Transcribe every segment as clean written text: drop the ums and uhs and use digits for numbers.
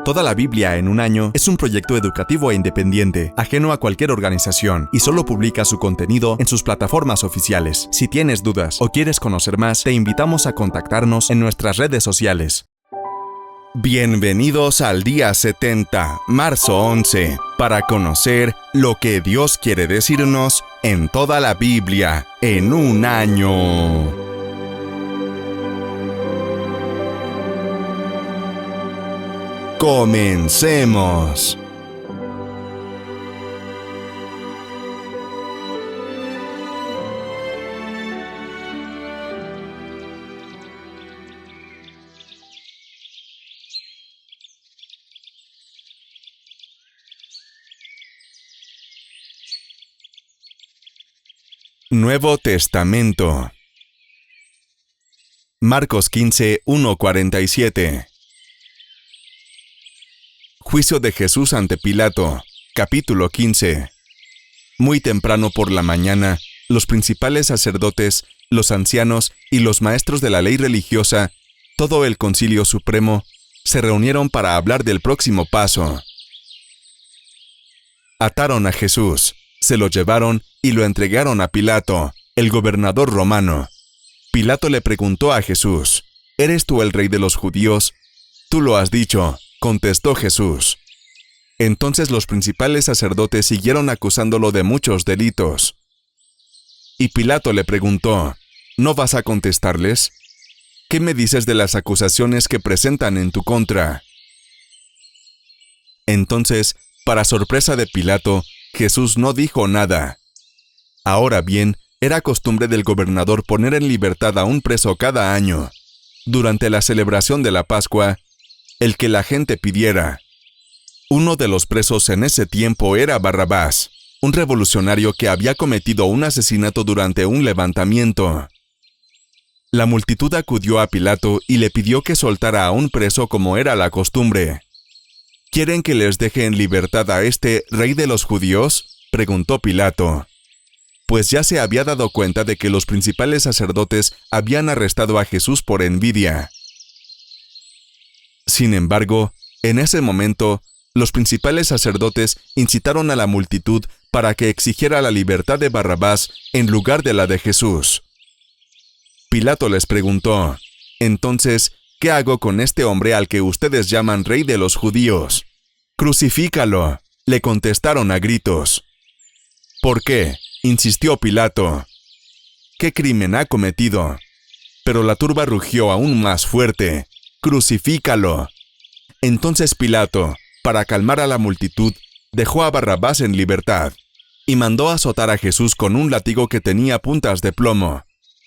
Toda la Biblia en un año es un proyecto educativo e independiente, ajeno a cualquier organización, y solo publica su contenido en sus plataformas oficiales. Si tienes dudas o quieres conocer más, te invitamos a contactarnos en nuestras redes sociales. Bienvenidos al día 70, marzo 11, para conocer lo que Dios quiere decirnos en toda la Biblia en un año. ¡Comencemos! Nuevo Testamento. Marcos 15, 1-47. Juicio de Jesús ante Pilato, capítulo 15. Muy temprano por la mañana, los principales sacerdotes, los ancianos y los maestros de la ley religiosa, todo el Concilio Supremo, se reunieron para hablar del próximo paso. Ataron a Jesús, se lo llevaron y lo entregaron a Pilato, el gobernador romano. Pilato le preguntó a Jesús: ¿Eres tú el rey de los judíos? Tú lo has dicho, contestó Jesús. Entonces los principales sacerdotes siguieron acusándolo de muchos delitos. Y Pilato le preguntó: ¿No vas a contestarles? ¿Qué me dices de las acusaciones que presentan en tu contra? Entonces, para sorpresa de Pilato, Jesús no dijo nada. Ahora bien, era costumbre del gobernador poner en libertad a un preso cada año. Durante la celebración de la Pascua, el que la gente pidiera. Uno de los presos en ese tiempo era Barrabás, un revolucionario que había cometido un asesinato durante un levantamiento. La multitud acudió a Pilato y le pidió que soltara a un preso como era la costumbre. ¿Quieren que les deje en libertad a este rey de los judíos?, preguntó Pilato. Pues ya se había dado cuenta de que los principales sacerdotes habían arrestado a Jesús por envidia. Sin embargo, en ese momento, los principales sacerdotes incitaron a la multitud para que exigiera la libertad de Barrabás en lugar de la de Jesús. Pilato les preguntó: «Entonces, ¿qué hago con este hombre al que ustedes llaman rey de los judíos?» «Crucifícalo», le contestaron a gritos. «¿Por qué?», insistió Pilato. «¿Qué crimen ha cometido?» Pero la turba rugió aún más fuerte: «¡Crucifícalo!». Entonces Pilato, para calmar a la multitud, dejó a Barrabás en libertad y mandó azotar a Jesús con un látigo que tenía puntas de plomo,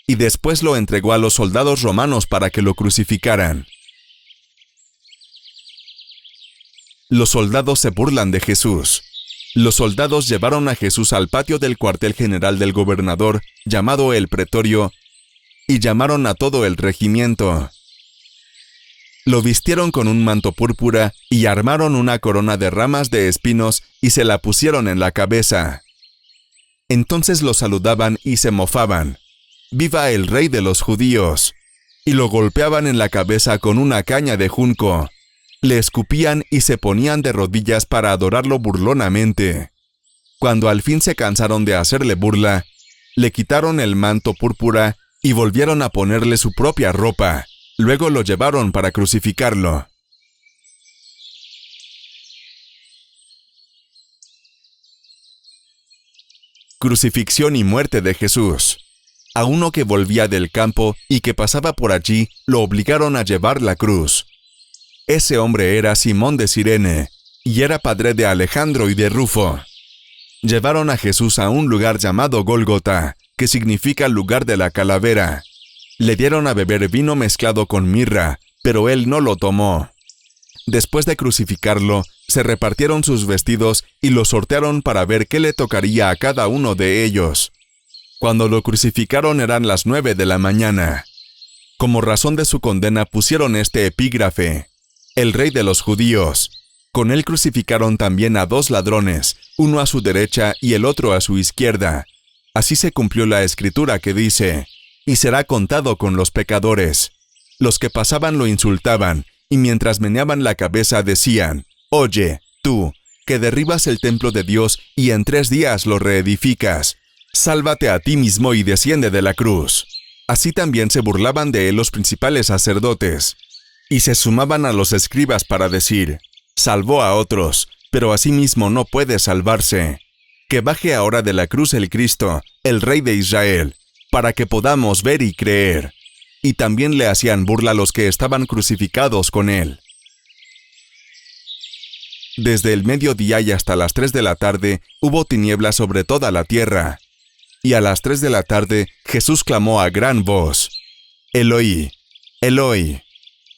y después lo entregó a los soldados romanos para que lo crucificaran. Los soldados se burlan de Jesús. Los soldados llevaron a Jesús al patio del cuartel general del gobernador, llamado el Pretorio, y llamaron a todo el regimiento. Lo vistieron con un manto púrpura y armaron una corona de ramas de espinos y se la pusieron en la cabeza. Entonces lo saludaban y se mofaban: «¡Viva el rey de los judíos!», y lo golpeaban en la cabeza con una caña de junco. Le escupían y se ponían de rodillas para adorarlo burlonamente. Cuando al fin se cansaron de hacerle burla, le quitaron el manto púrpura y volvieron a ponerle su propia ropa. Luego lo llevaron para crucificarlo. Crucifixión y muerte de Jesús. A uno que volvía del campo y que pasaba por allí, lo obligaron a llevar la cruz. Ese hombre era Simón de Cirene, y era padre de Alejandro y de Rufo. Llevaron a Jesús a un lugar llamado Gólgota, que significa lugar de la calavera. Le dieron a beber vino mezclado con mirra, pero él no lo tomó. Después de crucificarlo, se repartieron sus vestidos y los sortearon para ver qué le tocaría a cada uno de ellos. Cuando lo crucificaron eran las 9 de la mañana. Como razón de su condena pusieron este epígrafe: «El rey de los judíos». Con él crucificaron también a 2 ladrones, uno a su derecha y el otro a su izquierda. Así se cumplió la escritura que dice: «Y será contado con los pecadores». Los que pasaban lo insultaban y mientras meneaban la cabeza decían: «Oye, tú, que derribas el templo de Dios y en 3 días lo reedificas, sálvate a ti mismo y desciende de la cruz». Así también se burlaban de él los principales sacerdotes, y se sumaban a los escribas para decir: «Salvó a otros, pero a sí mismo no puede salvarse. Que baje ahora de la cruz el Cristo, el Rey de Israel, para que podamos ver y creer». Y también le hacían burla los que estaban crucificados con él. Desde el mediodía y hasta las 3 de la tarde hubo tinieblas sobre toda la tierra. Y a las 3 de la tarde Jesús clamó a gran voz: «Eloi, Eloi,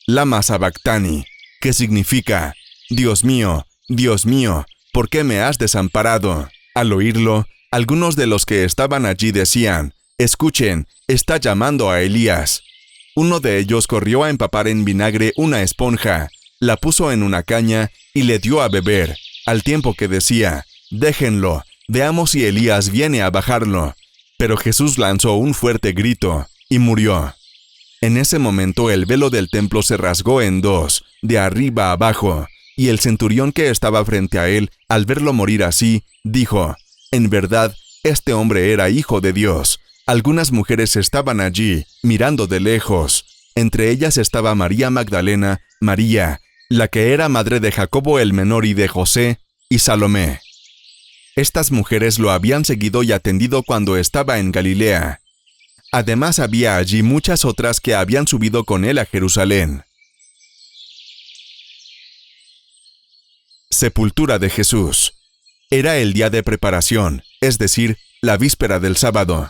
lama sabactani», que significa: Dios mío, ¿por qué me has desamparado? Al oírlo, algunos de los que estaban allí decían: «Escuchen, está llamando a Elías». Uno de ellos corrió a empapar en vinagre una esponja, la puso en una caña y le dio a beber, al tiempo que decía: «Déjenlo, veamos si Elías viene a bajarlo». Pero Jesús lanzó un fuerte grito y murió. En ese momento el velo del templo se rasgó en 2, de arriba a abajo, y el centurión que estaba frente a él, al verlo morir así, dijo: «En verdad, este hombre era hijo de Dios». Algunas mujeres estaban allí, mirando de lejos. Entre ellas estaba María Magdalena, María, la que era madre de Jacobo el menor y de José, y Salomé. Estas mujeres lo habían seguido y atendido cuando estaba en Galilea. Además había allí muchas otras que habían subido con él a Jerusalén. Sepultura de Jesús. Era el día de preparación, es decir, la víspera del sábado.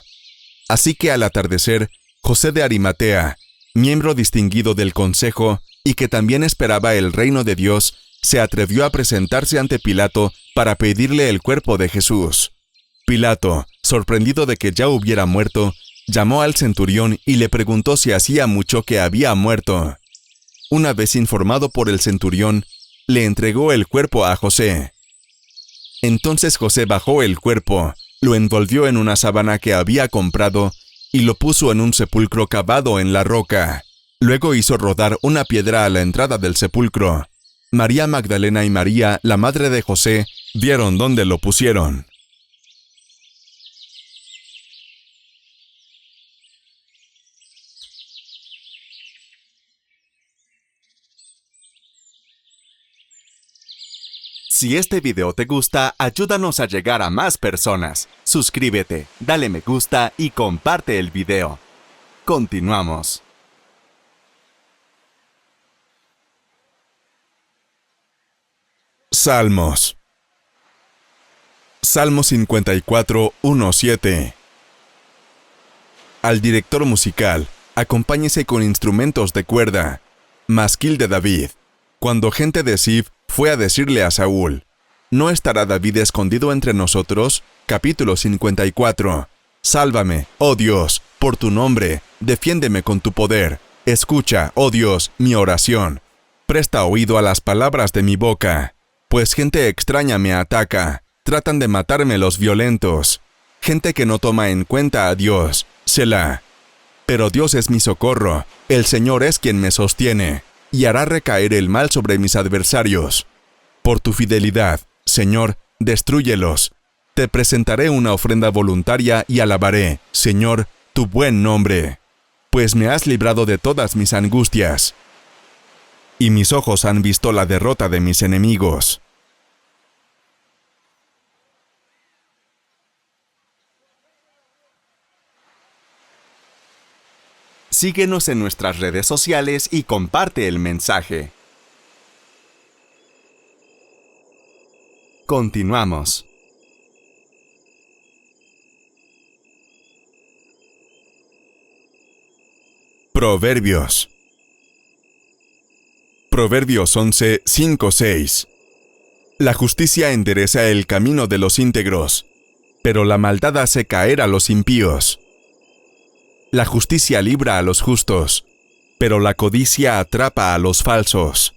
Así que al atardecer, José de Arimatea, miembro distinguido del consejo y que también esperaba el reino de Dios, se atrevió a presentarse ante Pilato para pedirle el cuerpo de Jesús. Pilato, sorprendido de que ya hubiera muerto, llamó al centurión y le preguntó si hacía mucho que había muerto. Una vez informado por el centurión, le entregó el cuerpo a José. Entonces José bajó el cuerpo, lo envolvió en una sábana que había comprado y lo puso en un sepulcro cavado en la roca. Luego hizo rodar una piedra a la entrada del sepulcro. María Magdalena y María, la madre de José, vieron dónde lo pusieron. Si este video te gusta, ayúdanos a llegar a más personas. Suscríbete, dale me gusta y comparte el video. Continuamos. Salmos. Salmo 54, 1-7. Al director musical, acompáñese con instrumentos de cuerda. Masquil de David. Cuando gente de Sif fue a decirle a Saúl: ¿No estará David escondido entre nosotros? Capítulo 54. Sálvame, oh Dios, por tu nombre, defiéndeme con tu poder. Escucha, oh Dios, mi oración. Presta oído a las palabras de mi boca. Pues gente extraña me ataca, tratan de matarme los violentos. Gente que no toma en cuenta a Dios, Selah. Pero Dios es mi socorro, el Señor es quien me sostiene, y hará recaer el mal sobre mis adversarios. Por tu fidelidad, Señor, destrúyelos. Te presentaré una ofrenda voluntaria y alabaré, Señor, tu buen nombre. Pues me has librado de todas mis angustias, y mis ojos han visto la derrota de mis enemigos. Síguenos en nuestras redes sociales y comparte el mensaje. Continuamos. Proverbios. Proverbios 11, 5-6. La justicia endereza el camino de los íntegros, pero la maldad hace caer a los impíos. La justicia libra a los justos, pero la codicia atrapa a los falsos.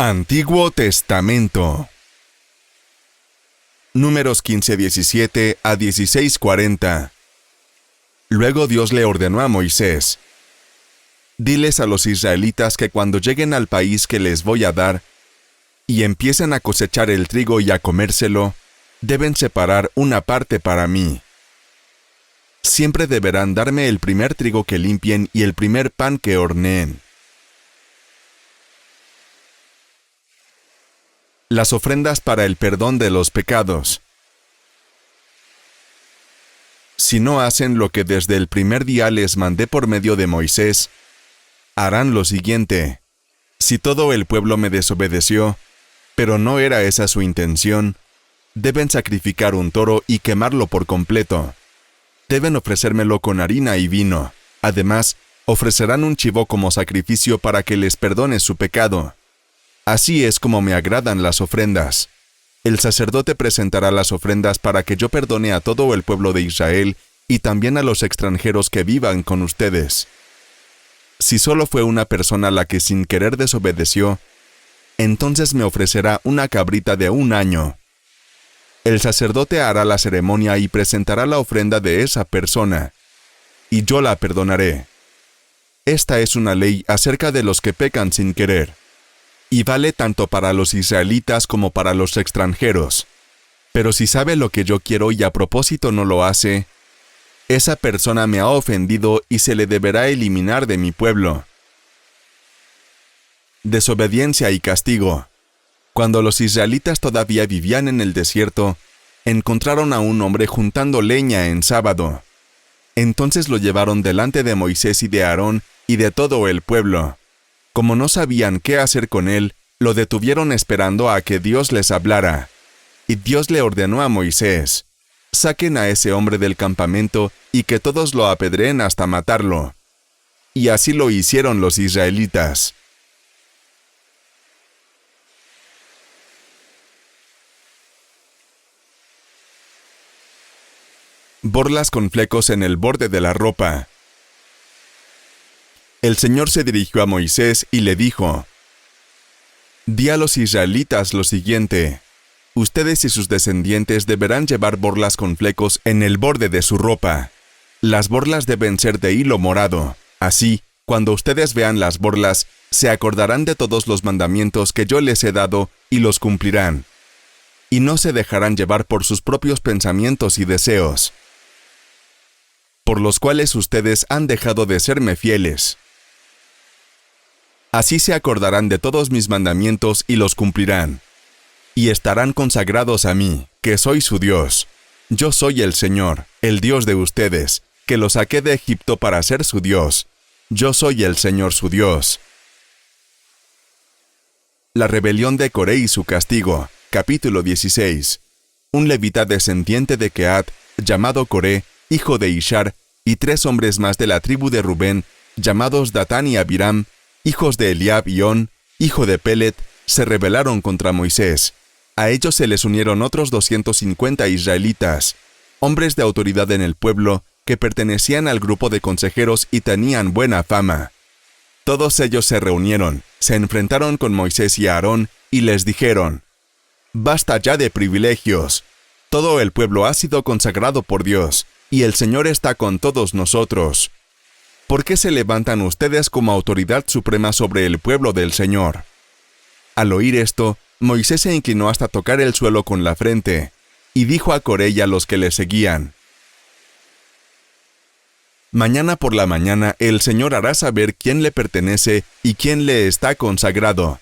Antiguo Testamento. Números 15:17 a 16:40. Luego Dios le ordenó a Moisés: diles a los israelitas que cuando lleguen al país que les voy a dar, y empiecen a cosechar el trigo y a comérselo, deben separar una parte para mí. Siempre deberán darme el primer trigo que limpien y el primer pan que horneen. Las ofrendas para el perdón de los pecados. Si no hacen lo que desde el primer día les mandé por medio de Moisés, harán lo siguiente. Si todo el pueblo me desobedeció, pero no era esa su intención, deben sacrificar un toro y quemarlo por completo. Deben ofrecérmelo con harina y vino. Además, ofrecerán un chivo como sacrificio para que les perdone su pecado. Así es como me agradan las ofrendas. El sacerdote presentará las ofrendas para que yo perdone a todo el pueblo de Israel y también a los extranjeros que vivan con ustedes. Si solo fue una persona la que sin querer desobedeció, entonces me ofrecerá una cabrita de 1 año. El sacerdote hará la ceremonia y presentará la ofrenda de esa persona, y yo la perdonaré. Esta es una ley acerca de los que pecan sin querer, y vale tanto para los israelitas como para los extranjeros. Pero si sabe lo que yo quiero y a propósito no lo hace, esa persona me ha ofendido y se le deberá eliminar de mi pueblo. Desobediencia y castigo. Cuando los israelitas todavía vivían en el desierto, encontraron a un hombre juntando leña en sábado. Entonces lo llevaron delante de Moisés y de Aarón y de todo el pueblo. Como no sabían qué hacer con él, lo detuvieron esperando a que Dios les hablara. Y Dios le ordenó a Moisés: saquen a ese hombre del campamento y que todos lo apedreen hasta matarlo. Y así lo hicieron los israelitas. Borlas con flecos en el borde de la ropa. El Señor se dirigió a Moisés y le dijo: di a los israelitas lo siguiente: ustedes y sus descendientes deberán llevar borlas con flecos en el borde de su ropa. Las borlas deben ser de hilo morado. Así, cuando ustedes vean las borlas, se acordarán de todos los mandamientos que yo les he dado y los cumplirán. Y no se dejarán llevar por sus propios pensamientos y deseos, por los cuales ustedes han dejado de serme fieles. Así se acordarán de todos mis mandamientos y los cumplirán. Y estarán consagrados a mí, que soy su Dios. Yo soy el Señor, el Dios de ustedes, que los saqué de Egipto para ser su Dios. Yo soy el Señor su Dios. La rebelión de Coré y su castigo. Capítulo 16. Un levita descendiente de Kehat, llamado Coré, hijo de Ishar, y 3 hombres más de la tribu de Rubén, llamados Datán y Abiram, hijos de Eliab y On, hijo de Pelet, se rebelaron contra Moisés. A ellos se les unieron otros 250 israelitas, hombres de autoridad en el pueblo, que pertenecían al grupo de consejeros y tenían buena fama. Todos ellos se reunieron, se enfrentaron con Moisés y Aarón, y les dijeron: basta ya de privilegios. Todo el pueblo ha sido consagrado por Dios, y el Señor está con todos nosotros. ¿Por qué se levantan ustedes como autoridad suprema sobre el pueblo del Señor? Al oír esto, Moisés se inclinó hasta tocar el suelo con la frente, y dijo a Coré y a los que le seguían: mañana por la mañana el Señor hará saber quién le pertenece y quién le está consagrado,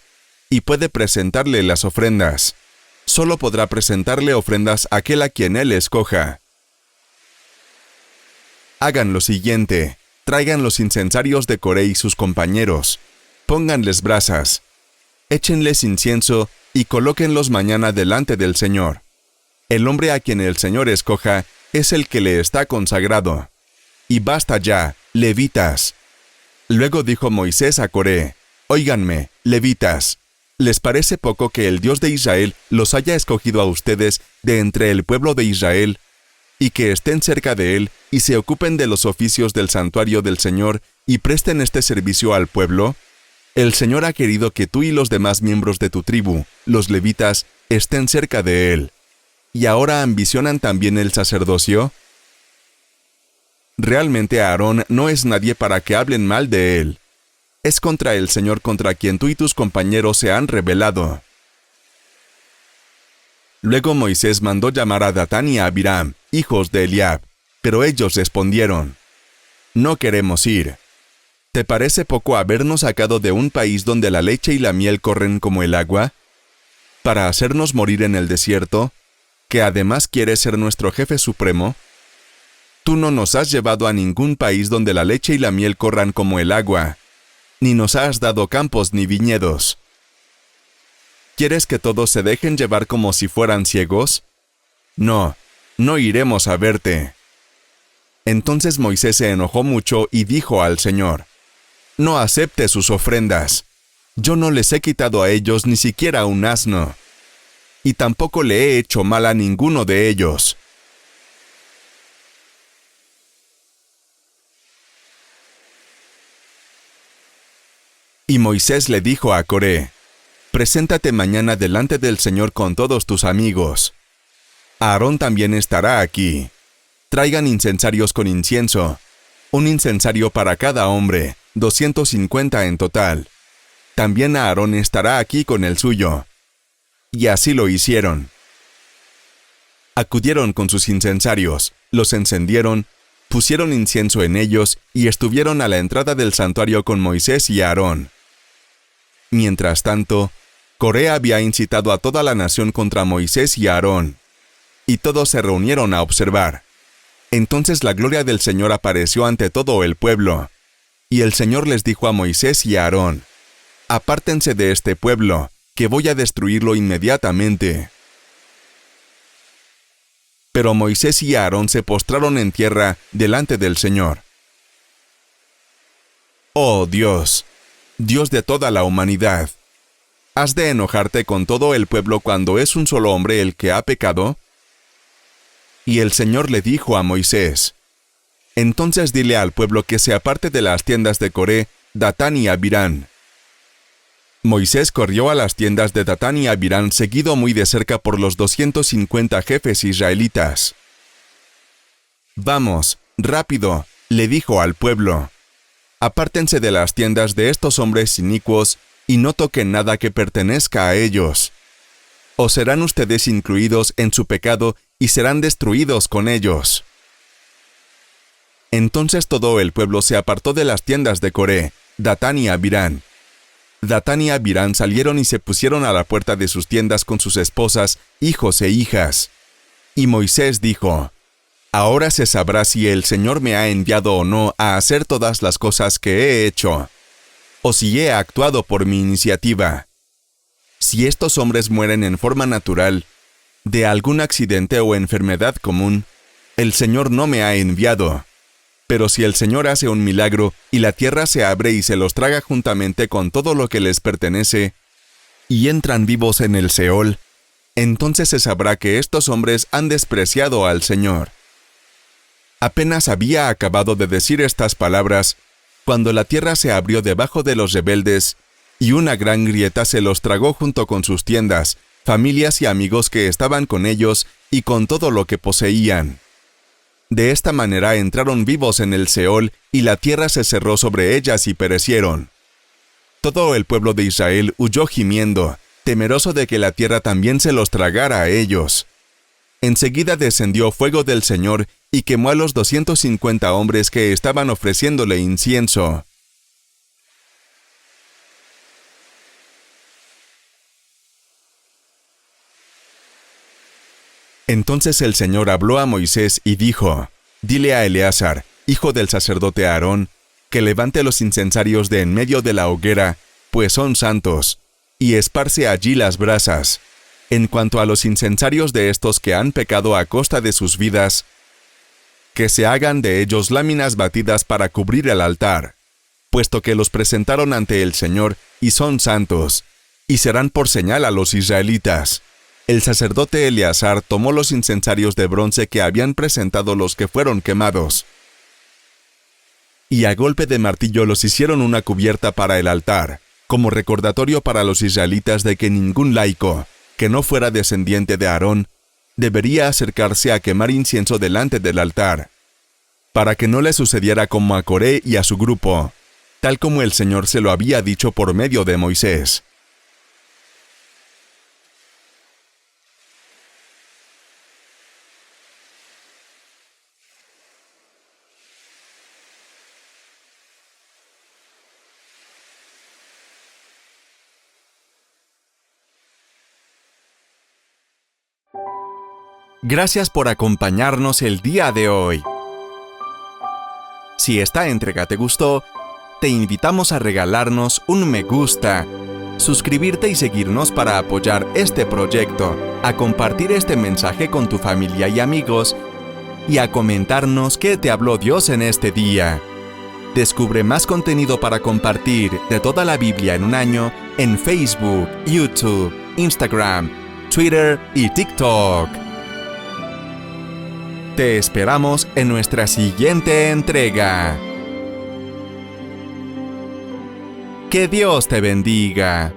y puede presentarle las ofrendas. Solo podrá presentarle ofrendas aquel a quien él escoja. Hagan lo siguiente: traigan los incensarios de Coré y sus compañeros, pónganles brasas, échenles incienso y colóquenlos mañana delante del Señor. El hombre a quien el Señor escoja es el que le está consagrado. Y basta ya, levitas. Luego dijo Moisés a Coré: óiganme, levitas, ¿les parece poco que el Dios de Israel los haya escogido a ustedes de entre el pueblo de Israel, y que estén cerca de él y se ocupen de los oficios del santuario del Señor y presten este servicio al pueblo? El Señor ha querido que tú y los demás miembros de tu tribu, los levitas, estén cerca de Él. ¿Y ahora ambicionan también el sacerdocio? Realmente Aarón no es nadie para que hablen mal de él. Es contra el Señor contra quien tú y tus compañeros se han rebelado. Luego Moisés mandó llamar a Datán y a Abiram, hijos de Eliab, pero ellos respondieron: «No queremos ir. ¿Te parece poco habernos sacado de un país donde la leche y la miel corren como el agua, para hacernos morir en el desierto, que además quieres ser nuestro jefe supremo? Tú no nos has llevado a ningún país donde la leche y la miel corran como el agua, ni nos has dado campos ni viñedos. ¿Quieres que todos se dejen llevar como si fueran ciegos? No, no iremos a verte». Entonces Moisés se enojó mucho y dijo al Señor: «No acepte sus ofrendas. Yo no les he quitado a ellos ni siquiera un asno, y tampoco le he hecho mal a ninguno de ellos». Y Moisés le dijo a Coré: «Preséntate mañana delante del Señor con todos tus amigos. Aarón también estará aquí. Traigan incensarios con incienso, un incensario para cada hombre, 250 en total. También Aarón estará aquí con el suyo». Y así lo hicieron. Acudieron con sus incensarios, los encendieron, pusieron incienso en ellos y estuvieron a la entrada del santuario con Moisés y Aarón. Mientras tanto, Coré había incitado a toda la nación contra Moisés y Aarón, y todos se reunieron a observar. Entonces la gloria del Señor apareció ante todo el pueblo, y el Señor les dijo a Moisés y a Aarón: «Apártense de este pueblo, que voy a destruirlo inmediatamente». Pero Moisés y Aarón se postraron en tierra delante del Señor. «Oh Dios, Dios de toda la humanidad, ¿has de enojarte con todo el pueblo cuando es un solo hombre el que ha pecado?». Y el Señor le dijo a Moisés: «Entonces dile al pueblo que se aparte de las tiendas de Coré, Datán y Abiram». Moisés corrió a las tiendas de Datán y Abiram seguido muy de cerca por los 250 jefes israelitas. «Vamos, rápido», le dijo al pueblo. «Apártense de las tiendas de estos hombres inicuos y no toquen nada que pertenezca a ellos. O serán ustedes incluidos en su pecado y serán destruidos con ellos». Entonces todo el pueblo se apartó de las tiendas de Coré, Datán y Abiram. Datán y Abiram salieron y se pusieron a la puerta de sus tiendas con sus esposas, hijos e hijas. Y Moisés dijo: «Ahora se sabrá si el Señor me ha enviado o no a hacer todas las cosas que he hecho, o si he actuado por mi iniciativa. Si estos hombres mueren en forma natural, de algún accidente o enfermedad común, el Señor no me ha enviado. Pero si el Señor hace un milagro y la tierra se abre y se los traga juntamente con todo lo que les pertenece, y entran vivos en el Seol, entonces se sabrá que estos hombres han despreciado al Señor». Apenas había acabado de decir estas palabras, cuando la tierra se abrió debajo de los rebeldes, y una gran grieta se los tragó junto con sus tiendas, familias y amigos que estaban con ellos y con todo lo que poseían. De esta manera entraron vivos en el Seol, y la tierra se cerró sobre ellas y perecieron. Todo el pueblo de Israel huyó gimiendo, temeroso de que la tierra también se los tragara a ellos. Enseguida descendió fuego del Señor y quemó a los 250 hombres que estaban ofreciéndole incienso. Entonces el Señor habló a Moisés y dijo: «Dile a Eleazar, hijo del sacerdote Aarón, que levante los incensarios de en medio de la hoguera, pues son santos, y esparce allí las brasas. En cuanto a los incensarios de estos que han pecado a costa de sus vidas, que se hagan de ellos láminas batidas para cubrir el altar, puesto que los presentaron ante el Señor y son santos, y serán por señal a los israelitas». El sacerdote Eleazar tomó los incensarios de bronce que habían presentado los que fueron quemados, y a golpe de martillo los hicieron una cubierta para el altar, como recordatorio para los israelitas de que ningún laico, que no fuera descendiente de Aarón, debería acercarse a quemar incienso delante del altar, para que no le sucediera como a Coré y a su grupo, tal como el Señor se lo había dicho por medio de Moisés. Gracias por acompañarnos el día de hoy. Si esta entrega te gustó, te invitamos a regalarnos un me gusta, suscribirte y seguirnos para apoyar este proyecto, a compartir este mensaje con tu familia y amigos, y a comentarnos qué te habló Dios en este día. Descubre más contenido para compartir de toda la Biblia en un año en Facebook, YouTube, Instagram, Twitter y TikTok. Te esperamos en nuestra siguiente entrega. Que Dios te bendiga.